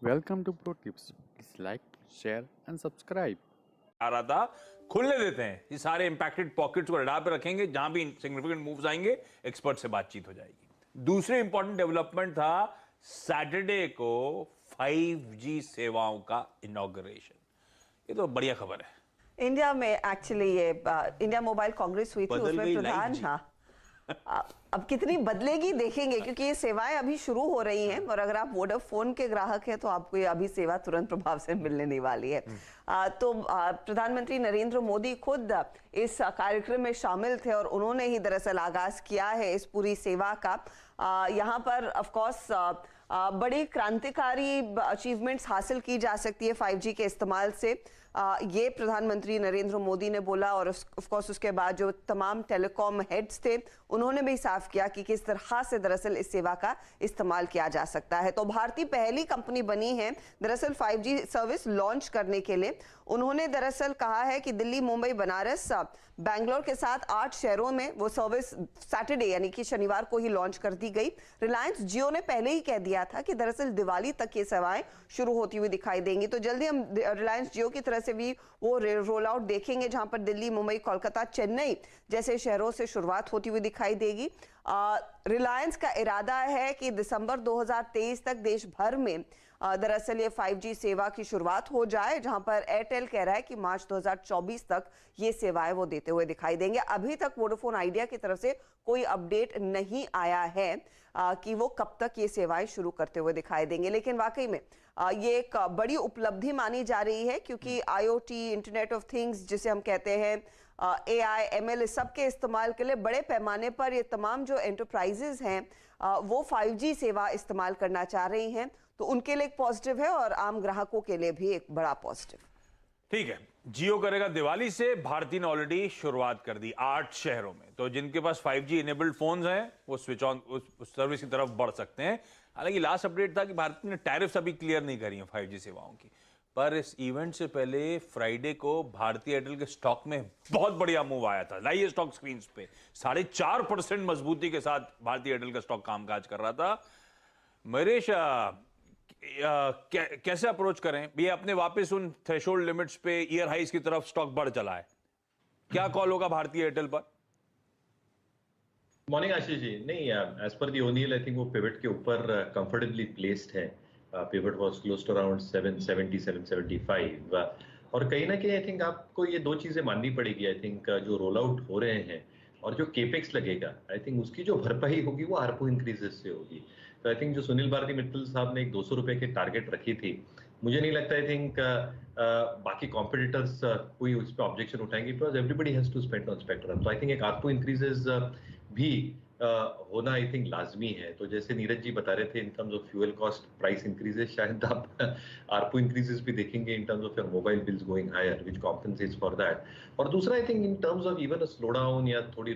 Welcome to Pro Tips. Please like, share and subscribe. आ रहा था, खुलने देते हैं। ये सारे इंपैक्टेड पॉकेट्स को रडार पे रखेंगे, जहां भी सिग्निफिकेंट मूव्स आएंगे एक्सपर्ट से बातचीत हो जाएगी। दूसरे इंपॉर्टेंट डेवलपमेंट था सैटरडे को 5G सेवाओं का इनॉग्रेशन। ये तो बढ़िया खबर है। इंडिया में एक्चुअली ये इंडिया मोबाइल कांग्रेस हुई थी, उसमें प्रधान अब कितनी बदलेगी देखेंगे, क्योंकि ये सेवाएं अभी शुरू हो रही हैं और अगर आप वोडाफोन के ग्राहक हैं तो आपको ये अभी सेवा तुरंत प्रभाव से मिलने नहीं वाली है। तो प्रधानमंत्री नरेंद्र मोदी खुद इस कार्यक्रम में शामिल थे और उन्होंने ही दरअसल आगाज किया है इस पूरी सेवा का। यहाँ पर ऑफ कोर्स बड़ी क्रांतिकारी अचीवमेंट्स हासिल की जा सकती है 5G के इस्तेमाल से, ये प्रधानमंत्री नरेंद्र मोदी ने बोला। और ऑफ कोर्स उसके बाद जो तमाम टेलीकॉम हेड्स थे उन्होंने भी साफ किया कि किस तरह से दरअसल इस सेवा का इस्तेमाल किया जा सकता है। तो भारतीय पहली कंपनी बनी है दरअसल 5G सर्विस लॉन्च करने के लिए। उन्होंने दरअसल कहा है कि दिल्ली, मुंबई, बनारस, बैंगलोर के साथ 8 शहरों में वो सर्विस सैटरडे यानी कि शनिवार को ही लॉन्च कर दी गई। रिलायंस जियो ने पहले ही कह दिया था कि दरअसल दिवाली तक ये सेवाएं शुरू होती हुई दिखाई देंगी। तो जल्दी हम रिलायंस जियो की तरह से भी वो रोल आउट देखेंगे, जहां पर दिल्ली, मुंबई, कोलकाता, चेन्नई जैसे शहरों से शुरुआत होती हुई दिखाई देगी। रिलायंस का इरादा है कि दिसंबर 2023 तक देश भर में दरअसल ये 5G सेवा की शुरुआत हो जाए, जहां पर एयरटेल कह रहा है कि मार्च 2024 तक ये सेवाएं वो देते हुए दिखाई देंगे। अभी तक वोडाफोन आइडिया की तरफ से कोई अपडेट नहीं आया है कि वो कब तक ये सेवाएं शुरू करते हुए दिखाई देंगे। लेकिन वाकई में ये एक बड़ी उपलब्धि मानी जा रही है, क्योंकि IoT, इंटरनेट ऑफ थिंग्स जिसे हम कहते हैं, AI, ML, इस सब के इस्तेमाल के लिए बड़े पैमाने पर ये तमाम जो एंटरप्राइजेज हैं वो 5G सेवा इस्तेमाल करना चाह रही हैं। तो उनके लिए एक पॉजिटिव है और आम ग्राहकों के लिए भी एक बड़ा पॉजिटिव। ठीक है, जियो करेगा दिवाली से। भारती ने ऑलरेडी शुरुआत कर दी 8 शहरों में। तो जिनके पास 5G इनेबल्ड फोन्स हैं वो स्विच ऑन उस सर्विस की तरफ बढ़ सकते हैं। हालांकि लास्ट अपडेट था कि भारती ने टैरिफ्स अभी क्लियर नहीं करी हैं 5G सेवाओं की। पर इस इवेंट से पहले फ्राइडे को भारतीय एयरटेल के स्टॉक में बहुत बढ़िया मूव आया था। लाइए स्टॉक स्क्रीन पे 4.5% मजबूती के साथ भारतीय एयरटेल का स्टॉक कामकाज कर रहा था। महेश, कैसे अप्रोच करें? ये अपने वापस उन थ्रेशोल्ड लिमिट्स पे ईयर हाइज की तरफ स्टॉक बढ़ चला है, क्या कॉल होगा भारतीय एयरटेल पर? मॉर्निंग आशीष जी। नहीं, as per the ओनियल I think वो पिवट के ऊपर कंफर्टेबली प्लेस्ड है। Pivot was close to around 770 775 और कहीं ना कहीं आई थिंक आपको ये दो चीजें माननी पड़ेगी। आई थिंक जो रोल आउट हो रहे हैं और जो केपेक्स लगेगा, आई थिंक उसकी जो भरपाई होगी वो आरपू इंक्रीजेस से होगी। तो आई थिंक जो सुनील भारती मित्तल साहब ने एक 200 रुपए की टारगेट रखी थी, मुझे नहीं लगता आई थिंक बाकी कॉम्पिटिटर्स कोई उस पर ऑब्जेक्शन उठाएंगे, because everybody has to spend on spectrum. तो आई थिंक एक आरपू इंक्रीजेस भी होना आई थिंक लाजमी है। तो जैसे नीरज जी बता रहे थे in terms of fuel cost price increases, शायद आप आरपू इंक्रीजेस भी देखेंगे in terms of your mobile bills going higher, which compensates for that. और दूसरा I think in terms of even a slow down या थोड़ी